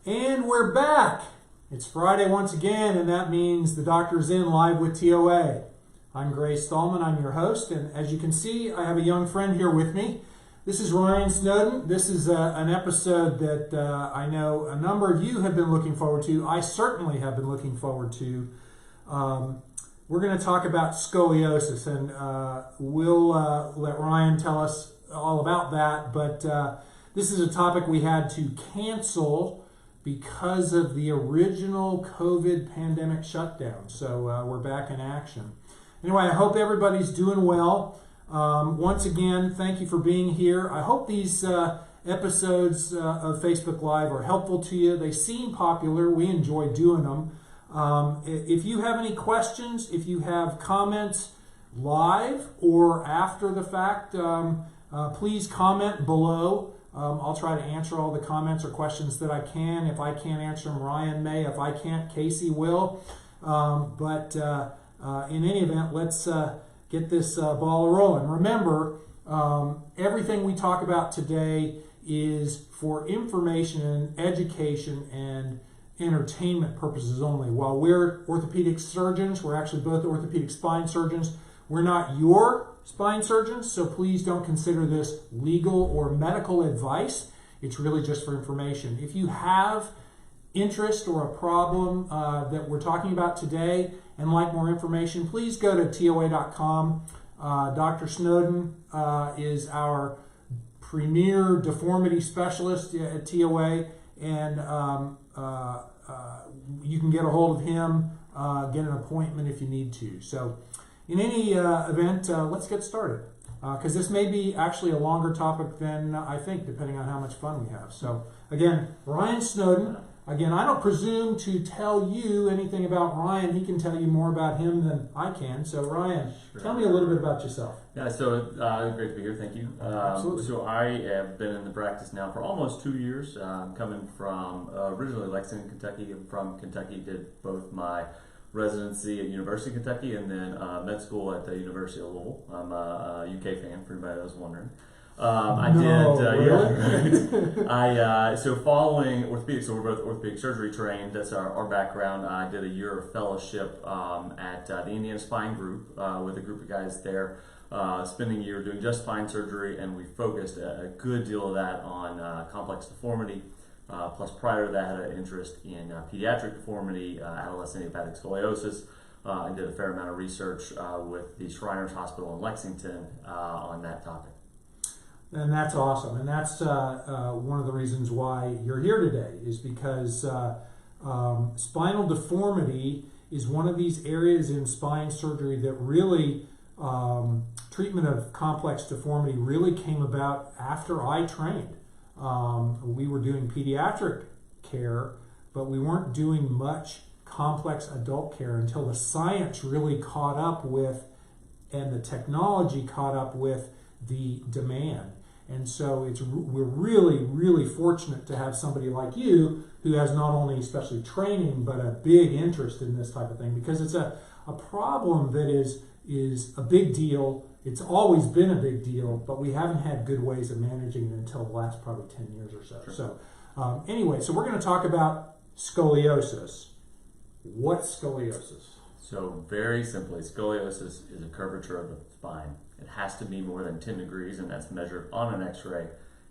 And we're back. It's Friday once again, and that means the doctor's in live with TOA. I'm Stahlman, I'm your host, and as you can see, I have a young friend here with me. This is Ryan Snowden. This is an episode that I know a number of you have been looking forward to. I certainly have been looking forward to. We're going to talk about scoliosis, and we'll let Ryan tell us all about that, but this is a topic we had to cancel because of the original COVID pandemic shutdown. So we're back in action. Anyway, I hope everybody's doing well. Once again, thank you for being here. I hope these episodes of Facebook Live are helpful to you. They seem popular. We enjoy doing them. If you have any questions, if you have comments live or after the fact, please comment below. I'll try to answer all the comments or questions that I can. If I can't answer them, Ryan may. If I can't, Casey will. But in any event, let's get this ball rolling. Remember, everything we talk about today is for information, education, and entertainment purposes only. While we're orthopedic surgeons, we're actually both orthopedic spine surgeons. We're not your spine surgeons, so please don't consider this legal or medical advice. It's really just for information. If you have interest or a problem that we're talking about today and like more information, please go to TOA.com. Dr. Snowden is our premier deformity specialist at TOA, and you can get a hold of him, get an appointment if you need to. So in any event, let's get started, because this may be actually a longer topic than I think, depending on how much fun we have. So again, Ryan Snowden. Again, I don't presume to tell you anything about Ryan. He can tell you more about him than I can. So Ryan, tell me a little bit about yourself. Yeah, so great to be here. Thank you. Absolutely. So I have been in the practice now for almost 2 years. Coming from originally Lexington, Kentucky. I'm from Kentucky. Did both my residency at University of Kentucky and then med school at the University of Louisville. I'm a UK fan, for anybody that was wondering. So following orthopedics, so we're both orthopedic surgery trained. That's our background. I did a year of fellowship at the Indiana Spine Group with a group of guys there, spending a year doing just spine surgery, and we focused a good deal of that on complex deformity. Plus, prior to that, I had an interest in pediatric deformity, adolescent idiopathic scoliosis, and did a fair amount of research with the Shriners Hospital in Lexington on that topic. And that's awesome. And that's one of the reasons why you're here today, is because spinal deformity is one of these areas in spine surgery that really, treatment of complex deformity really came about after I trained. We were doing pediatric care, but we weren't doing much complex adult care until the science really caught up with, and the technology caught up with the demand. And so we're really, really fortunate to have somebody like you who has not only especially training, but a big interest in this type of thing, because it's a problem that is a big deal. It's always been a big deal, but we haven't had good ways of managing it until the last probably 10 years or so. Sure. So anyway, so we're going to talk about scoliosis. What's scoliosis? So very simply, scoliosis is a curvature of the spine. It has to be more than 10 degrees, and that's measured on an x-ray,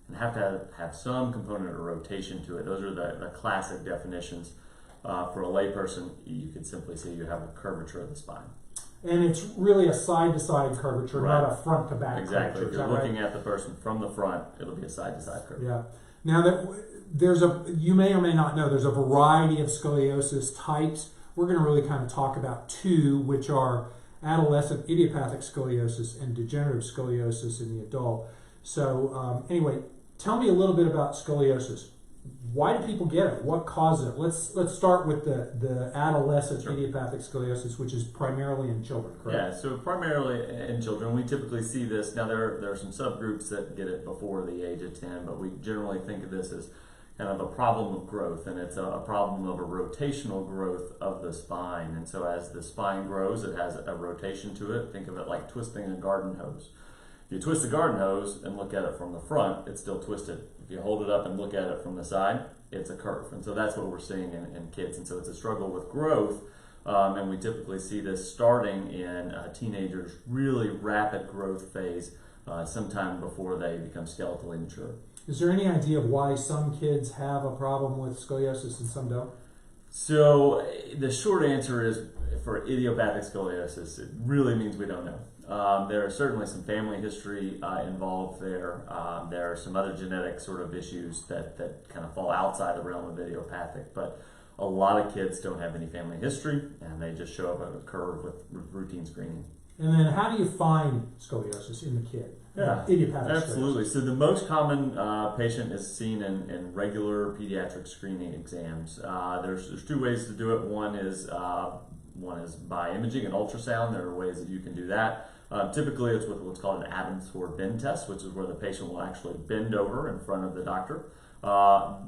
and have to have some component of rotation to it. Those are the classic definitions. For a layperson, you could simply say you have a curvature of the spine. And it's really a side-to-side curvature, right, not a front-to-back exactly. curvature. If you're looking at the person from the front, it'll be a side-to-side curvature. Yeah. Now, you may or may not know, there's a variety of scoliosis types. We're going to really kind of talk about two, which are adolescent idiopathic scoliosis and degenerative scoliosis in the adult. So anyway, tell me a little bit about scoliosis. Why do people get it? What causes it? Let's start with the adolescent Sure. idiopathic scoliosis, which is primarily in children, correct? Yeah, so primarily in children. We typically see this. Now there are some subgroups that get it before the age of 10, but we generally think of this as kind of a problem of growth, and it's a problem of a rotational growth of the spine. And so as the spine grows, it has a rotation to it. Think of it like twisting a garden hose. If you twist the garden hose and look at it from the front, it's still twisted. If you hold it up and look at it from the side, it's a curve. And so that's what we're seeing in kids. And so it's a struggle with growth. And we typically see this starting in teenagers, really rapid growth phase, sometime before they become skeletally mature. Is there any idea of why some kids have a problem with scoliosis and some don't? So the short answer is, for idiopathic scoliosis, it really means we don't know. There are certainly some family history involved there. There are some other genetic sort of issues that kind of fall outside the realm of idiopathic, but a lot of kids don't have any family history, and they just show up on a curve with routine screening. And then how do you find scoliosis in the kid? Yeah, idiopathic absolutely. scoliosis. So the most common patient is seen in regular pediatric screening exams. There's two ways to do it. One is by imaging and ultrasound. There are ways that you can do that. Typically, it's with what's called an Adams Ford bend test, which is where the patient will actually bend over in front of the doctor.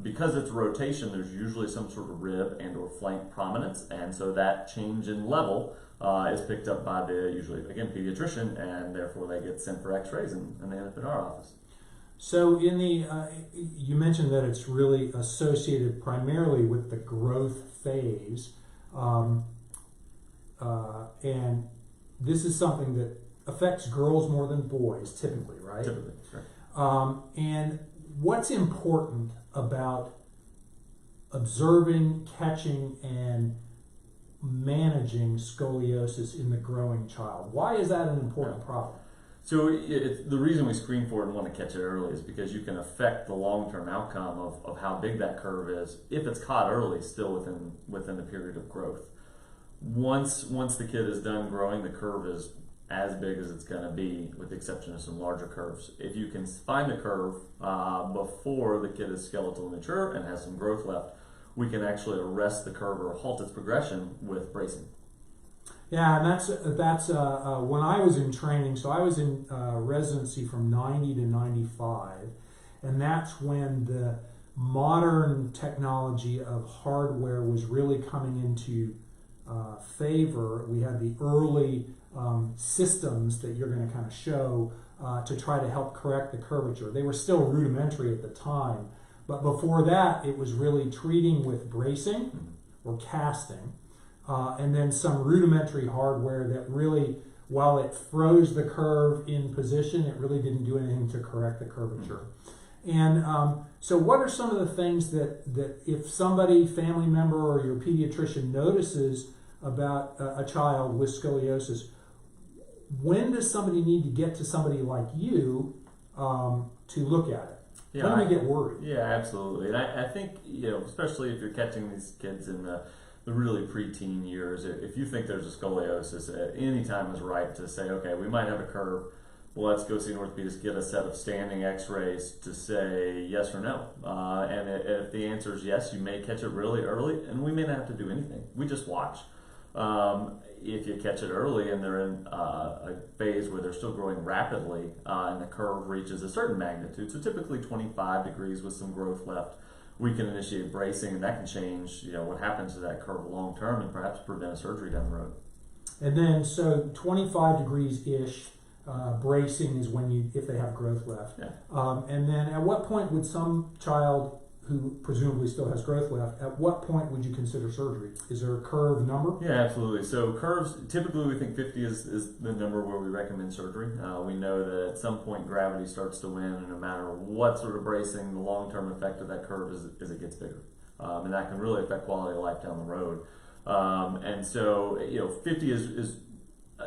Because it's rotation, there's usually some sort of rib and or flank prominence, and so that change in level is picked up by the, usually, again, pediatrician, and therefore they get sent for x-rays and they end up in our office. So in the, you mentioned that it's really associated primarily with the growth phase, and this is something that affects girls more than boys, typically, right? Typically, sure. And what's important about observing, catching, and managing scoliosis in the growing child? Why is that an important problem? So the reason we screen for it and want to catch it early is because you can affect the long-term outcome of how big that curve is if it's caught early, still within the period of growth. Once the kid is done growing, the curve is as big as it's going to be, with the exception of some larger curves. If you can find the curve before the kid is skeletal mature and has some growth left, we can actually arrest the curve or halt its progression with bracing. Yeah, and that's when I was in training. So I was in residency from 90 to 95, and that's when the modern technology of hardware was really coming into favor. We had the early systems that you're going to kind of show to try to help correct the curvature. They were still rudimentary at the time, but before that it was really treating with bracing or casting, and then some rudimentary hardware that really, while it froze the curve in position, it really didn't do anything to correct the curvature. And so what are some of the things that if somebody, family member, or your pediatrician notices about a child with scoliosis, when does somebody need to get to somebody like you to look at it? Yeah, when do they get worried? Yeah, absolutely. And I think, especially if you're catching these kids in the really preteen years, if you think there's a scoliosis, at any time is right to say, okay, we might have a curve. Well, let's go see an orthopedist, get a set of standing x-rays to say yes or no. And if the answer is yes, you may catch it really early, and we may not have to do anything. We just watch. If you catch it early and they're in a phase where they're still growing rapidly and the curve reaches a certain magnitude, so typically 25 degrees with some growth left, we can initiate bracing, and that can change what happens to that curve long term and perhaps prevent a surgery down the road. And then, so 25 degrees-ish, bracing is when if they have growth left. Yeah. And then at what point would some child who presumably still has growth left, at what point would you consider surgery? Is there a curve number? Yeah, absolutely. So curves, typically we think 50 is the number where we recommend surgery. We know that at some point gravity starts to win, and no matter what sort of bracing, the long-term effect of that curve is it gets bigger. And that can really affect quality of life down the road. And so, 50 is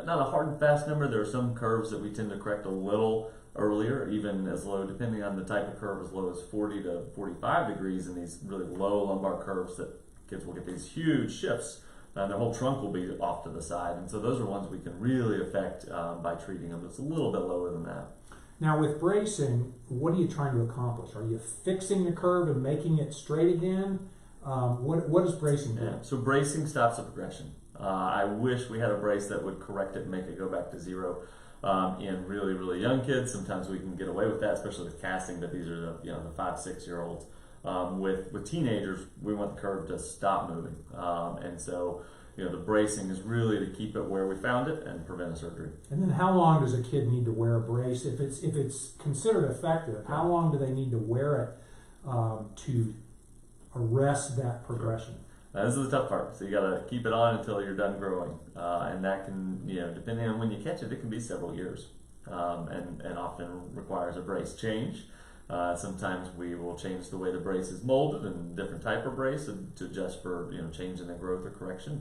not a hard and fast number. There are some curves that we tend to correct a little earlier, even as low, depending on the type of curve, as low as 40 to 45 degrees, and these really low lumbar curves that kids will get these huge shifts, and their whole trunk will be off to the side. And so those are ones we can really affect by treating them. It's a little bit lower than that. Now with bracing, what are you trying to accomplish? Are you fixing the curve and making it straight again? What does bracing do? Yeah. So bracing stops the progression. I wish we had a brace that would correct it and make it go back to zero. In really, really young kids, sometimes we can get away with that, especially with casting, but these are the 5-6 year olds. With teenagers, we want the curve to stop moving. And so, the bracing is really to keep it where we found it and prevent a surgery. And then how long does a kid need to wear a brace? If it's considered effective, how long do they need to wear it to arrest that progression? This is the tough part. So you got to keep it on until you're done growing, and that can, depending on when you catch it, it can be several years, and often requires a brace change. Sometimes we will change the way the brace is molded and different type of brace to adjust for change in the growth or correction.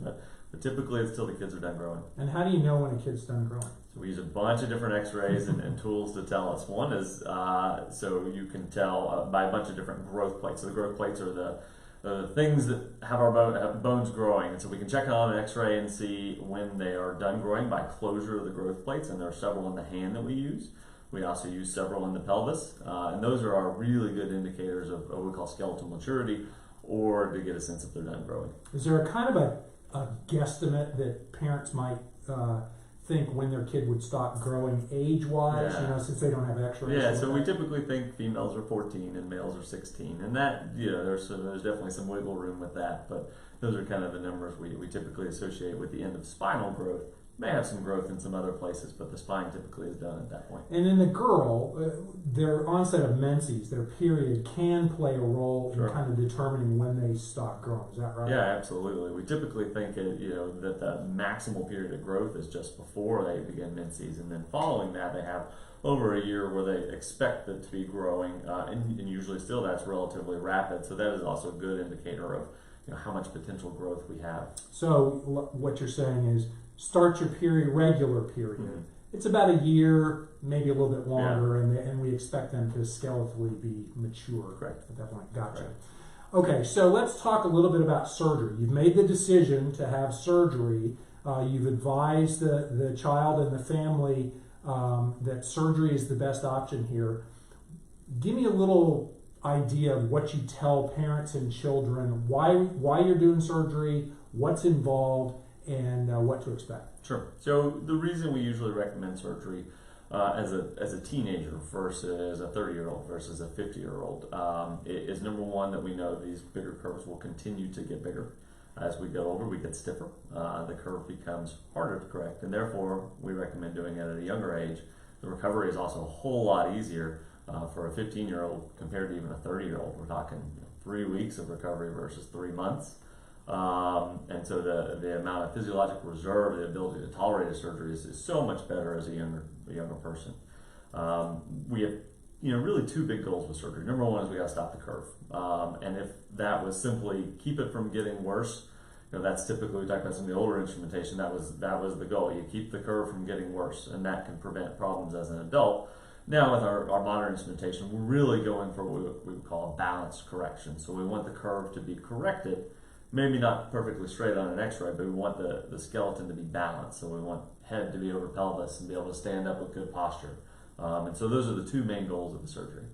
But typically it's till the kids are done growing. And how do you know when a kid's done growing? So we use a bunch of different X-rays and tools to tell us. One is so you can tell by a bunch of different growth plates. So the growth plates are the things that have our bones growing, and so we can check it on an X-ray and see when they are done growing by closure of the growth plates. And there are several in the hand that we use. We also use several in the pelvis, and those are our really good indicators of what we call skeletal maturity, or to get a sense if they're done growing. Is there a kind of a guesstimate that parents might think when their kid would stop growing age-wise, since they don't have X-rays? Yeah, so we typically think females are 14 and males are 16, and that, there's definitely some wiggle room with that, but those are kind of the numbers we typically associate with the end of spinal growth. May have some growth in some other places, but the spine typically is done at that point. And in the girl, their onset of menses, their period, can play a role in kind of determining when they stop growing. Is that right? Yeah, absolutely. We typically think that the maximal period of growth is just before they begin menses, and then following that they have over a year where they expect it to be growing, and usually still that's relatively rapid. So that is also a good indicator of how much potential growth we have. So what you're saying is, start your regular period. Mm-hmm. It's about a year, maybe a little bit longer, and we expect them to skeletally be mature. Correct. At that point. Gotcha. Correct. Okay, so let's talk a little bit about surgery. You've made the decision to have surgery. You've advised the child and the family that surgery is the best option here. Give me a little idea of what you tell parents and children, why you're doing surgery, what's involved, and what to expect. Sure. So the reason we usually recommend surgery as a teenager versus a 30-year-old versus a 50-year-old is number one, that we know these bigger curves will continue to get bigger. As we get older, we get stiffer. The curve becomes harder to correct, and therefore we recommend doing it at a younger age. The recovery is also a whole lot easier for a 15-year-old compared to even a 30-year-old. We're talking 3 weeks of recovery versus 3 months. And so the amount of physiological reserve, the ability to tolerate a surgery is so much better as a younger person. We have really two big goals with surgery. Number one is we got to stop the curve, and if that was simply keep it from getting worse, that's typically, we talk about some of the older instrumentation. That was the goal. You keep the curve from getting worse, and that can prevent problems as an adult. Now with our modern instrumentation, we're really going for what we would call a balanced correction. So we want the curve to be corrected. Maybe not perfectly straight on an X-ray, but we want the skeleton to be balanced. So we want head to be over pelvis and be able to stand up with good posture. And so those are the two main goals of the surgery.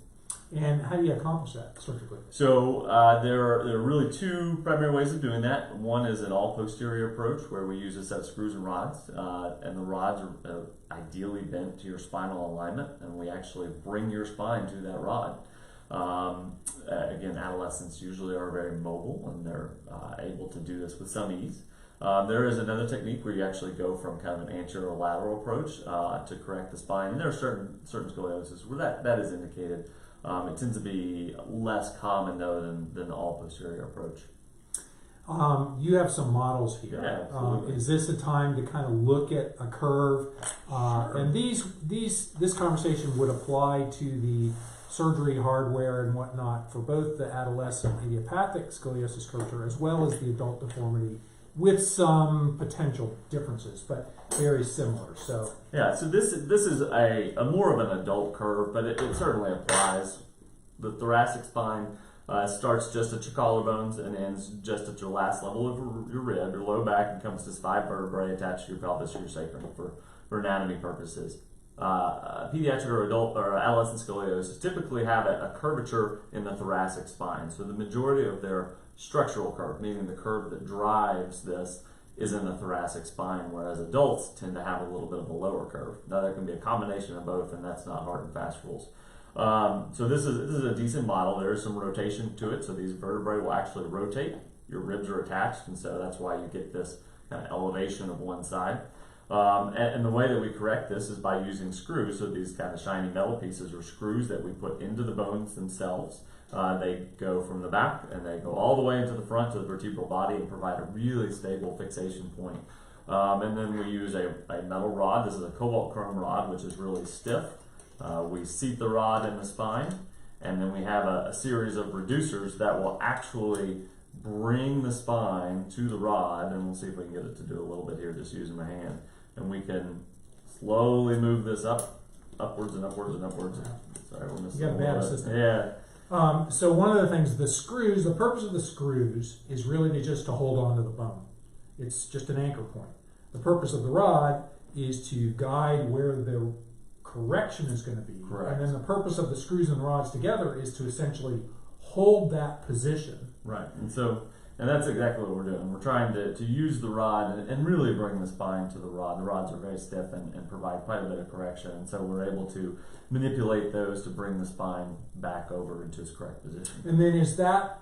And how do you accomplish that surgically? So there are really two primary ways of doing that. One is an all posterior approach, where we use a set of screws and rods, and the rods are ideally bent to your spinal alignment, and we actually bring your spine to that rod. Again, adolescents usually are very mobile, and they're able to do this with some ease. There is another technique where you actually go from kind of an anterior lateral approach to correct the spine, and there are certain scoliosis where that is indicated. It tends to be less common though than the all posterior approach. You have some models here. Yeah, absolutely. Is this a time to kind of look at a curve? Sure. And this conversation would apply to the surgery hardware and whatnot for both the adolescent idiopathic scoliosis curvature as well as the adult deformity, with some potential differences, but very similar. So this is a more of an adult curve, but it certainly applies. The thoracic spine starts just at your collarbones and ends just at your last level of your rib. Your low back encompasses 5 vertebrae attached to your pelvis or your sacrum for anatomy purposes. Pediatric or adult or adolescent scoliosis typically have a curvature in the thoracic spine. So the majority of their structural curve, meaning the curve that drives this, is in the thoracic spine, whereas adults tend to have a little bit of a lower curve. Now there can be a combination of both, and that's not hard and fast rules. So this is a decent model. There is some rotation to it, so these vertebrae will actually rotate. Your ribs are attached, and so that's why you get this kind of elevation of one side. And the way that we correct this is by using screws. So these kind of shiny metal pieces are screws that we put into the bones themselves. They go from the back and they go all the way into the front to the vertebral body and provide a really stable fixation point. And then we use a metal rod. This is a cobalt chrome rod, which is really stiff. We seat the rod in the spine, and then we have a series of reducers that will actually bring the spine to the rod, and we'll see if we can get it to do a little bit here just using my hand. And we can slowly move this upwards and upwards and upwards. Sorry, we're missing You got a bad assistant. Yeah. So one of the things, the purpose of the screws is really just to hold on to the bone. It's just an anchor point. The purpose of the rod is to guide where the correction is going to be. Correct. And then the purpose of the screws and rods together is to essentially hold that position. Right. And that's exactly what we're doing. We're trying to use the rod and really bring the spine to the rod. The rods are very stiff and provide quite a bit of correction. And so we're able to manipulate those to bring the spine back over into its correct position. And then is that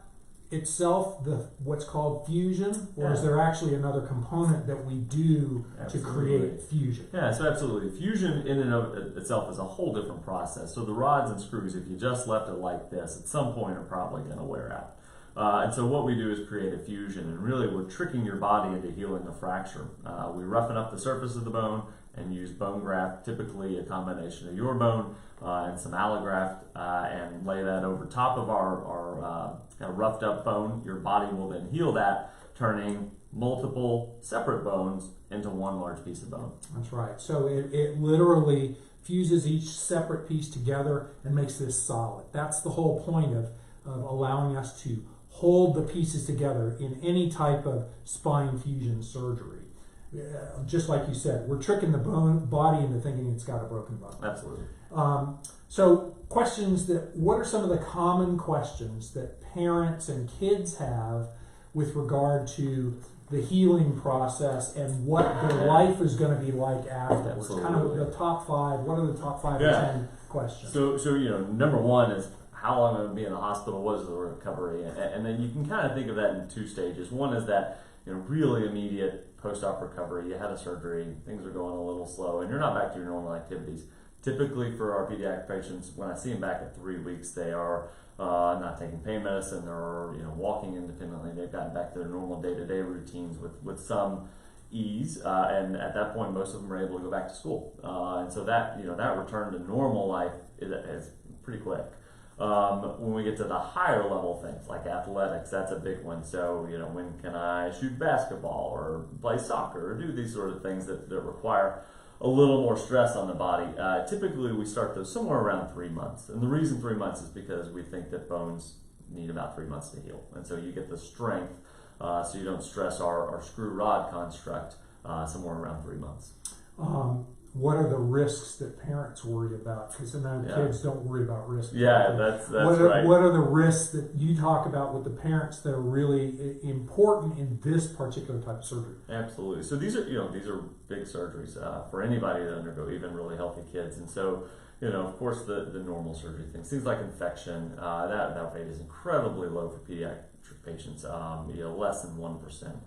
itself what's called fusion, or is there actually another component that we do to create fusion? Yeah, so absolutely. Fusion in and of itself is a whole different process. So the rods and screws, if you just left it like this, at some point are probably going to wear out. And so what we do is create a fusion, and really we're tricking your body into healing a fracture. We roughen up the surface of the bone and use bone graft, typically a combination of your bone and some allograft, and lay that over top of our roughed up bone. Your body will then heal that, turning multiple separate bones into one large piece of bone. That's right. So it literally fuses each separate piece together and makes this solid. That's the whole point of allowing us to hold the pieces together in any type of spine fusion surgery. Just like you said, we're tricking the body into thinking it's got a broken bone. Absolutely. So what are some of the common questions that parents and kids have with regard to the healing process and what their life is going to be like afterwards? Absolutely. Kind of the top five. What are the top 5 or 10 questions? So number one is, how long am I going to be in the hospital? What is the recovery? And then you can kind of think of that in 2 stages. One is that really immediate post-op recovery. You had a surgery, things are going a little slow, and you're not back to your normal activities. Typically for our pediatric patients, when I see them back at 3 weeks, they are not taking pain medicine, or walking independently. They've gotten back to their normal day-to-day routines with some ease, and at that point, most of them are able to go back to school. And so that that return to normal life is pretty quick. When we get to the higher level things like athletics, that's a big one. So, when can I shoot basketball or play soccer or do these sort of things that require a little more stress on the body? Typically, we start those somewhere around 3 months. And the reason 3 months is because we think that bones need about 3 months to heal. And so you get the strength, so you don't stress our screw rod construct somewhere around 3 months. What are the risks that parents worry about? Because I know kids don't worry about risks. Yeah, that's right. What are the risks that you talk about with the parents that are really important in this particular type of surgery? Absolutely. So these are big surgeries for anybody to undergo, even really healthy kids. And so, of course, the normal surgery things like infection, that rate is incredibly low for pediatric patients. Less than 1%.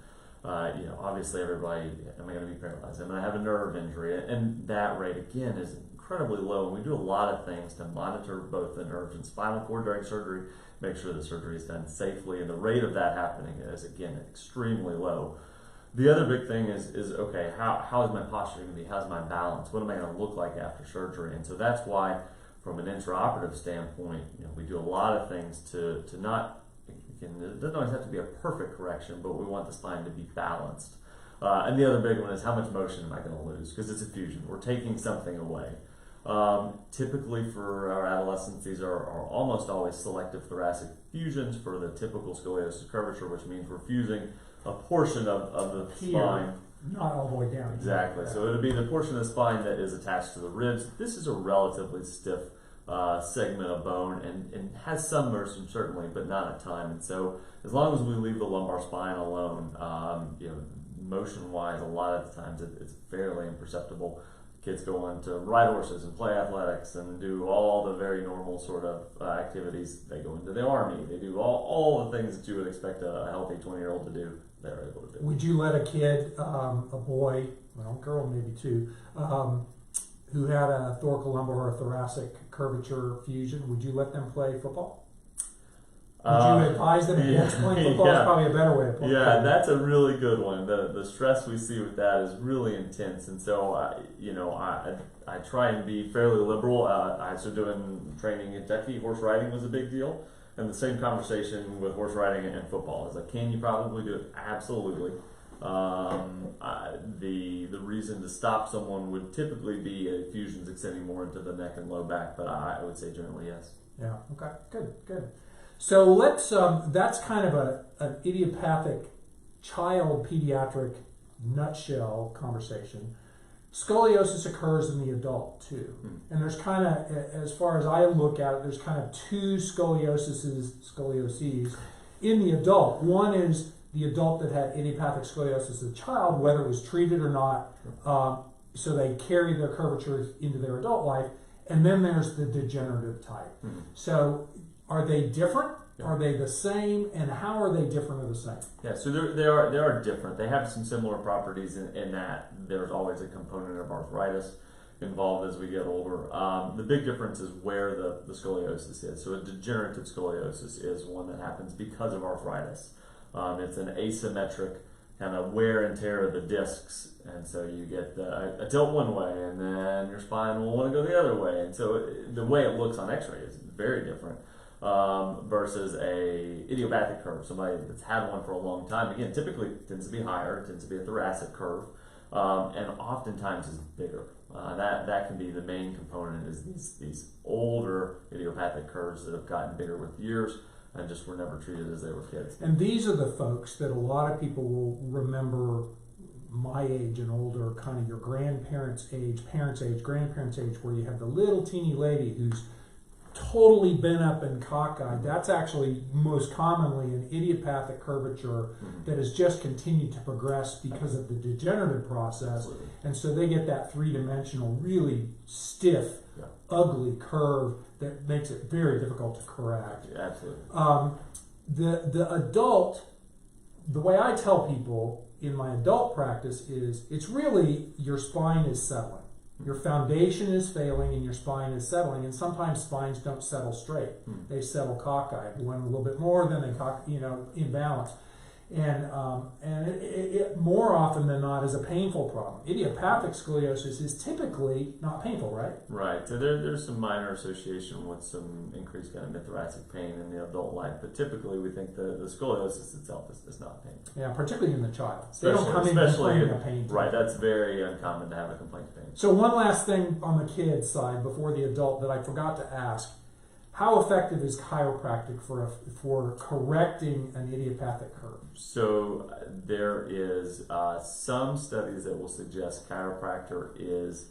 Obviously everybody, am I going to be paralyzed? Am I going to have a nerve injury? And that rate, again, is incredibly low. And we do a lot of things to monitor both the nerves and spinal cord during surgery, make sure the surgery is done safely. And the rate of that happening is, again, extremely low. The other big thing is okay, how is my posture going to be? How's my balance? What am I going to look like after surgery? And so that's why, from an intraoperative standpoint, we do a lot of things to not, it doesn't always have to be a perfect correction, but we want the spine to be balanced. And the other big one is, how much motion am I going to lose? Because it's a fusion. We're taking something away. Typically for our adolescents, these are almost always selective thoracic fusions for the typical scoliosis curvature, which means we're fusing a portion of the spine. Not all the way down. Exactly. So it'll be the portion of the spine that is attached to the ribs. This is a relatively stiff segment of bone and has some motion certainly, but not a ton. And so as long as we leave the lumbar spine alone, motion-wise, a lot of the times it's fairly imperceptible. Kids go on to ride horses and play athletics and do all the very normal sort of activities. They go into the army. They do all the things that you would expect a healthy 20-year-old to do. They're able to do. Would you let a kid, a boy, well, girl maybe too, who had a thoracolumbar or a thoracic curvature fusion, would you let them play football? Would you advise them against playing football? Yeah. Is probably a better way to put it. Yeah, that's a really good one. The stress we see with that is really intense, and so I try and be fairly liberal. I started doing training in Kentucky. Horse riding was a big deal, and the same conversation with horse riding and football is like, can you probably do it? Absolutely. The reason to stop someone would typically be fusions extending more into the neck and low back, but I would say generally yes. Yeah. Okay. Good. So let's. That's kind of an idiopathic child pediatric nutshell conversation. Scoliosis occurs in the adult too, and there's kind of, as far as I look at it, there's kind of two scoliosis in the adult. One is the adult that had idiopathic scoliosis as a child, whether it was treated or not, so they carry their curvature into their adult life. And then there's the degenerative type. So are they different? Yeah. Are they the same? And how are they different or the same? Yeah, so they are different. They have some similar properties in that there's always a component of arthritis involved as we get older. The big difference is where the scoliosis is. So a degenerative scoliosis is one that happens because of arthritis. It's an asymmetric kind of wear and tear of the discs, and so you get a tilt one way, and then your spine will want to go the other way, and so the way it looks on x-ray is very different versus a idiopathic curve. Somebody that's had one for a long time, again, typically tends to be higher, tends to be a thoracic curve, and oftentimes is bigger. That can be the main component, is these older idiopathic curves that have gotten bigger with years and just were never treated as they were kids. And these are the folks that a lot of people will remember, my age and older, kind of your grandparents' age, parents' age, grandparents' age, where you have the little teeny lady who's totally bent up and cockeyed. That's actually most commonly an idiopathic curvature that has just continued to progress because of the degenerative process. Absolutely. And so they get that three-dimensional, really stiff, ugly curve that makes it very difficult to correct. Yeah, absolutely. The adult, the way I tell people in my adult practice is, it's really your spine is settling. Your foundation is failing and your spine is settling, and sometimes spines don't settle straight. They settle cockeyed, one a little bit more, then they imbalance. And it more often than not is a painful problem. Idiopathic scoliosis is typically not painful, right? Right. So there's some minor association with some increased kind of mid-thoracic pain in the adult life, but typically we think the scoliosis itself is not painful. Yeah, particularly in the child. They don't come in complaining of pain. Right. That's very uncommon to have a complaint of pain. So one last thing on the kid side before the adult that I forgot to ask. How effective is chiropractic for correcting an idiopathic curve? So there is some studies that will suggest chiropractor is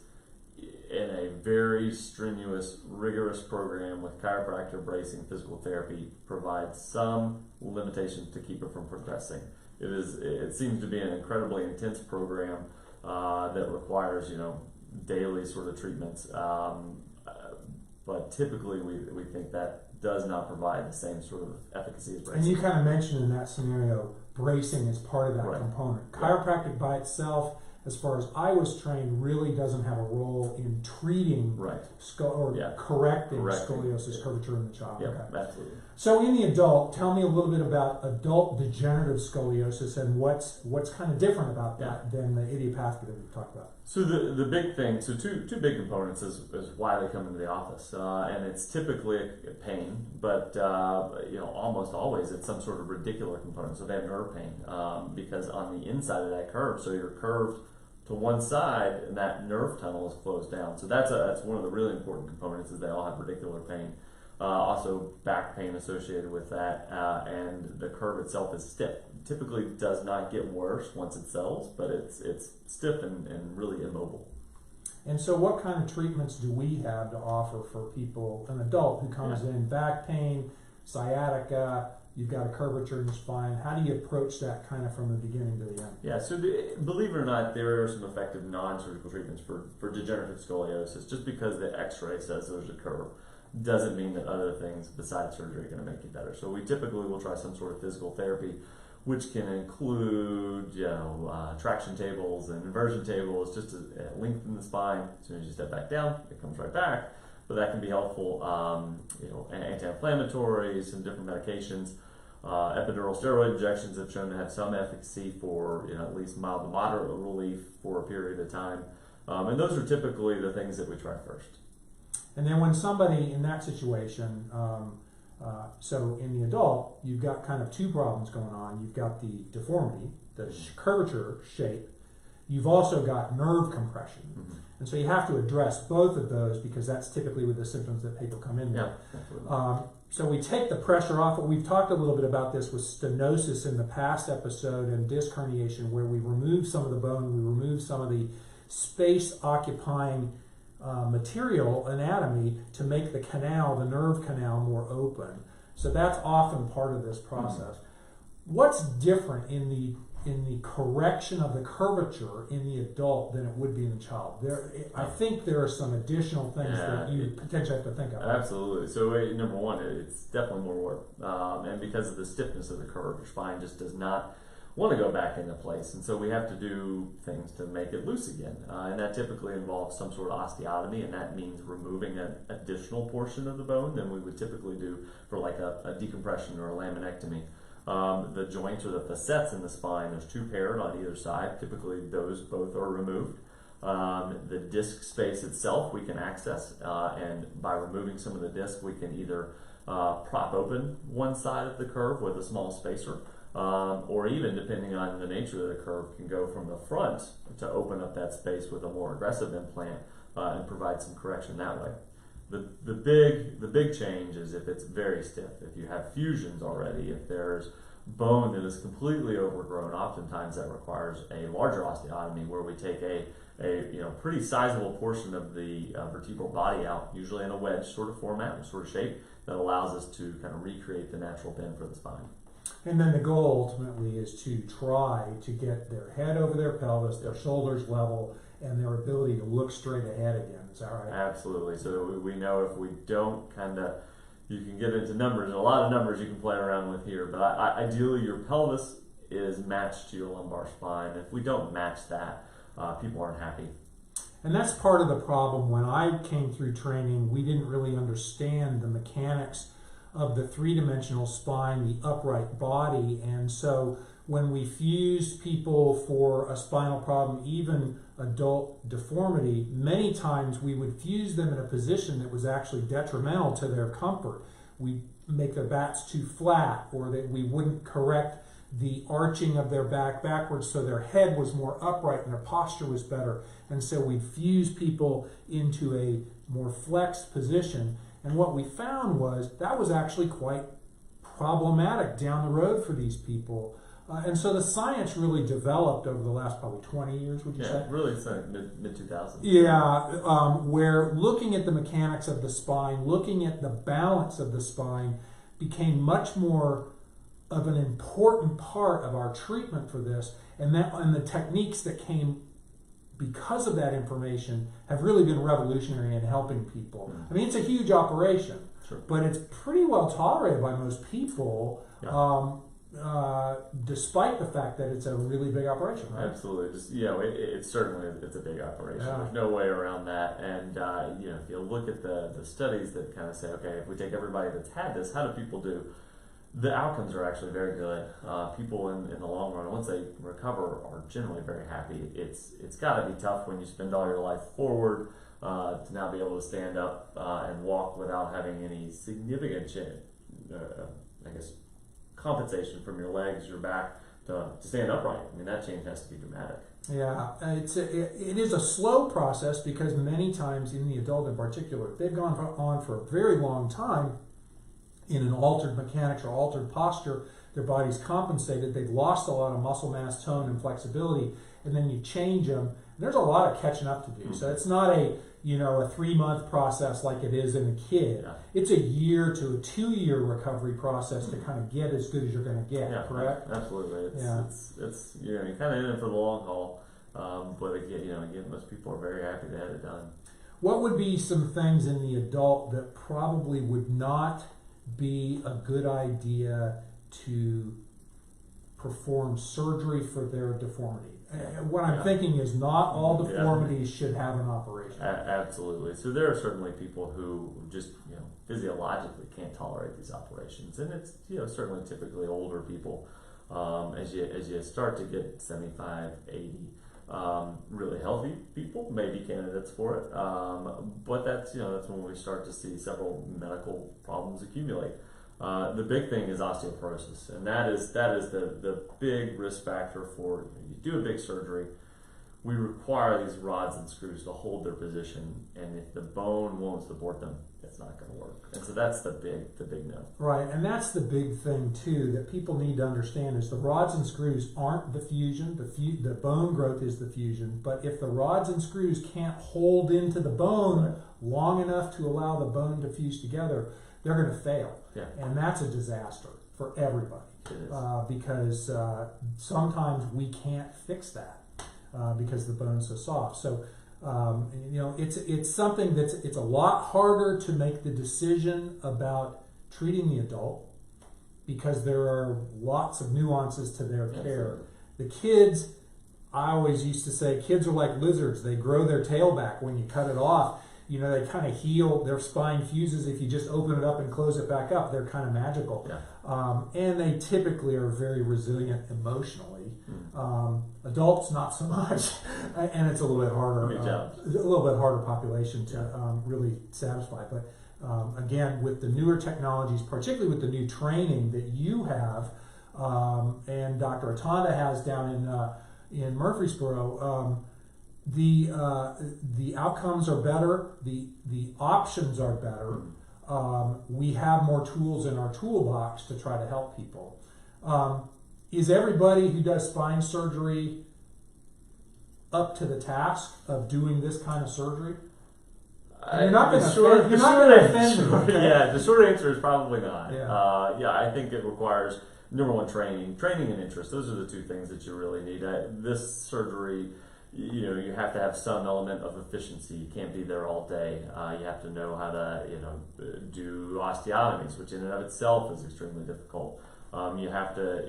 in a very strenuous, rigorous program with chiropractor bracing physical therapy provides some limitations to keep it from progressing. It seems to be an incredibly intense program that requires daily sort of treatments. But typically, we think that does not provide the same sort of efficacy as bracing. And you kind of mentioned in that scenario, bracing is part of that component. Chiropractic by itself, as far as I was trained, really doesn't have a role in treating correcting scoliosis curvature in the child. Yeah, absolutely. So in the adult, tell me a little bit about adult degenerative scoliosis and what's kind of different about that than the idiopathic that we talked about. So the big thing, so two big components is why they come into the office, and it's typically a pain, but almost always it's some sort of radicular component. So they have nerve pain because on the inside of that curve, so you're curved to one side, and that nerve tunnel is closed down. So that's one of the really important components, is they all have radicular pain. Also back pain associated with that, and the curve itself is stiff. Typically does not get worse once it settles, but it's stiff and really immobile. And so what kind of treatments do we have to offer for people, an adult who comes in, back pain, sciatica, you've got a curvature in your spine? How do you approach that kind of from the beginning to the end? Yeah, so believe it or not, there are some effective non-surgical treatments for degenerative scoliosis. Just because the x-ray says there's a curve doesn't mean that other things besides surgery are going to make you better. So we typically will try some sort of physical therapy, which can include traction tables and inversion tables, just to lengthen the spine. As soon as you step back down, it comes right back. but that can be helpful. Anti-inflammatories, some different medications. Epidural steroid injections have shown to have some efficacy for at least mild to moderate relief for a period of time. And those are typically the things that we try first. And then when somebody in that situation, so in the adult, you've got kind of two problems going on. You've got the deformity, the curvature shape. You've also got nerve compression. Mm-hmm. And so you have to address both of those because that's typically with the symptoms that people come in with. Yeah, absolutely. So we take the pressure off. We've talked a little bit about this with stenosis in the past episode and disc herniation, where we remove some of the bone, we remove some of the space-occupying material, anatomy, to make the canal, the nerve canal, more open. So that's often part of this process. Mm-hmm. What's different in the correction of the curvature in the adult than it would be in the child? I think there are some additional things that you potentially have to think of. Absolutely. So number one, it's definitely more work. And because of the stiffness of the curve, your spine just does not want to go back into place. And so we have to do things to make it loose again. And that typically involves some sort of osteotomy, and that means removing an additional portion of the bone than we would typically do for like a decompression or a laminectomy. The joints or the facets in the spine, there's two paired on either side. Typically, those both are removed. The disc space itself we can access, and by removing some of the disc, we can either prop open one side of the curve with a small spacer, or even, depending on the nature of the curve, can go from the front to open up that space with a more aggressive implant and provide some correction that way. The big change is if it's very stiff, if you have fusions already, if there's bone that is completely overgrown. Oftentimes that requires a larger osteotomy where we take a pretty sizable portion of the vertebral body out, usually in a wedge sort of format or sort of shape that allows us to kind of recreate the natural bend for the spine. And then the goal ultimately is to try to get their head over their pelvis, their shoulders level, and their ability to look straight ahead again. Is that right? Absolutely. So we know if we don't you can get into numbers, and a lot of numbers you can play around with here, but ideally your pelvis is matched to your lumbar spine. If we don't match that, people aren't happy. And that's part of the problem. When I came through training, we didn't really understand the mechanics of the three-dimensional spine, the upright body, and so when we fused people for a spinal problem, even adult deformity, many times we would fuse them in a position that was actually detrimental to their comfort. We make their backs too flat, or that we wouldn't correct the arching of their back backwards so their head was more upright and their posture was better. And so we'd fuse people into a more flexed position. And what we found was that was actually quite problematic down the road for these people. And so the science really developed over the last probably 20 years, would you say? Yeah, really, it's like mid-2000s. Yeah, where looking at the mechanics of the spine, looking at the balance of the spine became much more of an important part of our treatment for this. And the techniques that came because of that information have really been revolutionary in helping people. I mean, it's a huge operation, sure, but it's pretty well tolerated by most people. Yeah. Despite the fact that it's a really big operation, right? Absolutely. Just it's certainly a big operation. Yeah. There's no way around that. And if you look at the studies that kind of say, okay, if we take everybody that's had this, how do people do? The outcomes are actually very good. People in the long run, once they recover, are generally very happy. It's got to be tough when you spend all your life forward to now be able to stand up and walk without having any significant compensation from your legs, your back, to stand upright. I mean, that change has to be dramatic. Yeah, it is a slow process because many times in the adult in particular, they've gone on for a very long time in an altered mechanics or altered posture. Their body's compensated. They've lost a lot of muscle mass, tone, and flexibility, and then you change them. There's a lot of catching up to do. So it's not a 3-month process like it is in a kid. Yeah. It's a year to a 2-year recovery process to kind of get as good as you're going to get. Yeah, correct? Absolutely. It's you're kind of in it for the long haul. But again, most people are very happy to have it done. What would be some things in the adult that probably would not be a good idea to perform surgery for their deformity. What I'm thinking is not all deformities should have an operation. Absolutely. So there are certainly people who just physiologically can't tolerate these operations, and it's certainly typically older people. As you start to get 75, 80, really healthy people may be candidates for it. But that's when we start to see several medical problems accumulate. The big thing is osteoporosis, and that is the big risk factor for you do a big surgery. We require these rods and screws to hold their position, and if the bone won't support them, it's not going to work. And so that's the big no. Right, and that's the big thing too that people need to understand is the rods and screws aren't the fusion. The bone growth is the fusion. But if the rods and screws can't hold into the bone long enough to allow the bone to fuse together, they're going to fail. Yeah. And that's a disaster for everybody. It is. Because sometimes we can't fix that because the bone's so soft. So it's something it's a lot harder to make the decision about treating the adult because there are lots of nuances to their care. The kids, I always used to say, kids are like lizards. They grow their tail back when you cut it off. They kind of heal, their spine fuses. If you just open it up and close it back up, they're kind of magical. Yeah. And they typically are very resilient emotionally. Adults, not so much. And it's a little bit harder, population to really satisfy. But again, with the newer technologies, particularly with the new training that you have, and Dr. Atanda has down in Murfreesboro, the outcomes are better, the options are better. We have more tools in our toolbox to try to help people. Is everybody who does spine surgery up to the task of doing this kind of surgery? You're not going to offend me. Okay? Yeah, the short answer is probably not. Yeah. I think it requires, number one, training and interest. Those are the two things that you really need. This surgery, you have to have some element of efficiency. You can't be there all day. You have to know how to, do osteotomies, which in and of itself is extremely difficult. You have to,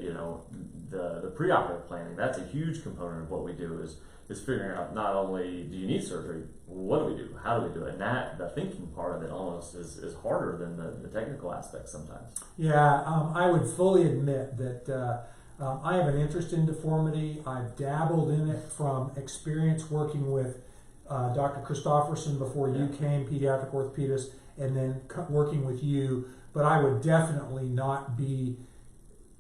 the preoperative planning. That's a huge component of what we do is figuring out not only do you need surgery, what do we do? How do we do it? And the thinking part of it almost is harder than the technical aspects sometimes. Yeah, I would fully admit that I have an interest in deformity. I've dabbled in it from experience working with Dr. Christofferson before you came, pediatric orthopedist, and then working with you. But I would definitely not be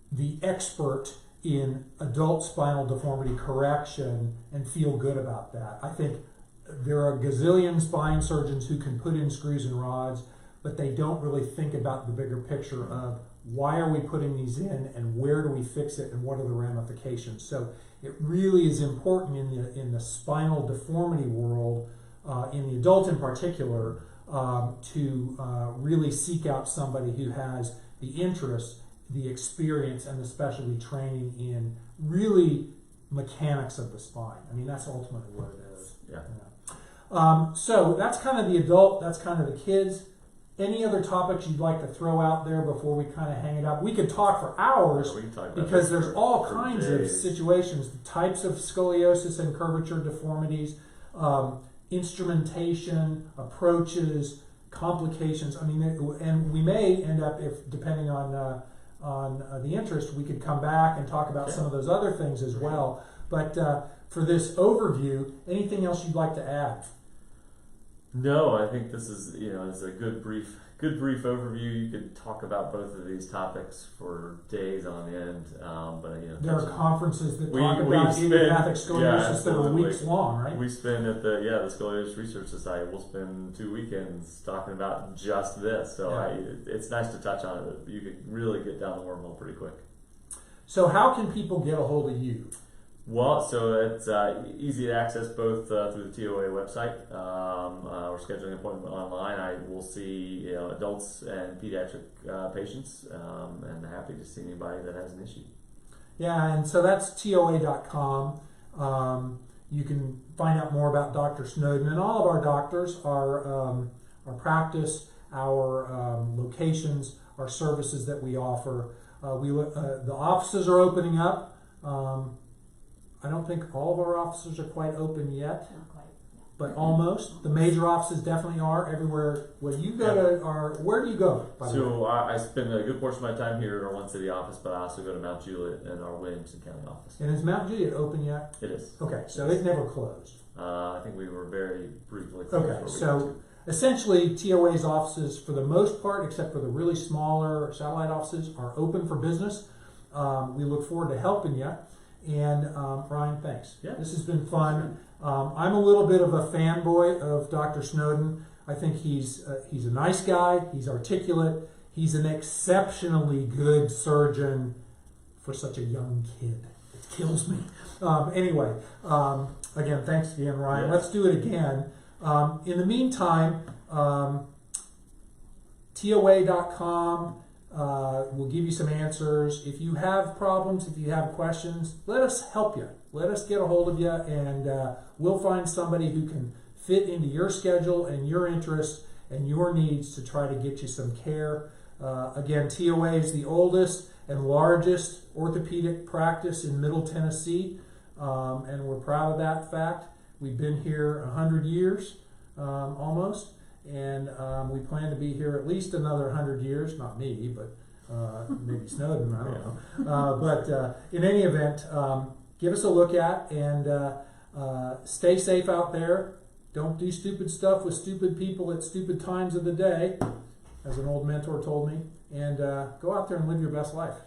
the expert in adult spinal deformity correction and feel good about that. I think there are a gazillion spine surgeons who can put in screws and rods, but they don't really think about the bigger picture of why are we putting these in and where do we fix it and what are the ramifications. So it really is important in the spinal deformity world, in the adult in particular, to really seek out somebody who has the interest, the experience, and the specialty training in really mechanics of the spine. I mean, that's ultimately what it is. Yeah. So that's kind of the adult, that's kind of the kids. Any other topics you'd like to throw out there before we kind of hang it up? We could talk for hours because there's all kinds of situations, the types of scoliosis and curvature deformities, instrumentation, approaches, complications. I mean, and we may end up, if depending on the interest, we could come back and talk about some of those other things as well. But for this overview, anything else you'd like to add? No, I think this is it's a good brief overview. You could talk about both of these topics for days on end. But there are conferences that talk about idiopathic scoliosis that are weeks long, right? We spend at the Scoliosis Research Society. We'll spend 2 weekends talking about just this. So it's nice to touch on it. You could really get down the wormhole pretty quick. So how can people get a hold of you? Well, so it's easy to access both through the TOA website or scheduling an appointment online. I will see adults and pediatric patients, and happy to see anybody that has an issue. Yeah, and so that's TOA.com. You can find out more about Dr. Snowden and all of our doctors, our practice, our locations, our services that we offer. The offices are opening up. I don't think all of our offices are quite open yet, Not quite. but almost. The major offices definitely are everywhere. Well, you go to where do you go? By the way? So I spend a good portion of my time here at our One City office, but I also go to Mount Juliet and our Williamson County office. And is Mount Juliet open yet? It is. Okay, so it never closed. I think we were very briefly closed. Okay, where we so went essentially TOA's offices, for the most part, except for the really smaller satellite offices, are open for business. We look forward to helping you. And Ryan, thanks. Yeah. This has been fun. I'm a little bit of a fanboy of Dr. Snowden. I think he's a nice guy. He's articulate. He's an exceptionally good surgeon for such a young kid. It kills me. Anyway, again, thanks again, Ryan. Yeah. Let's do it again. In the meantime, TOA.com will give you some answers. If you have problems, if you have questions, let us help you. Let us get a hold of you, and we'll find somebody who can fit into your schedule and your interests and your needs to try to get you some care. Again, TOA is the oldest and largest orthopedic practice in Middle Tennessee, and we're proud of that fact. We've been here 100 years, almost, and we plan to be here at least another 100 years. Not me, but maybe Snowden, I don't know. But in any event, give us a look at, and stay safe out there. Don't do stupid stuff with stupid people at stupid times of the day, as an old mentor told me, and go out there and live your best life.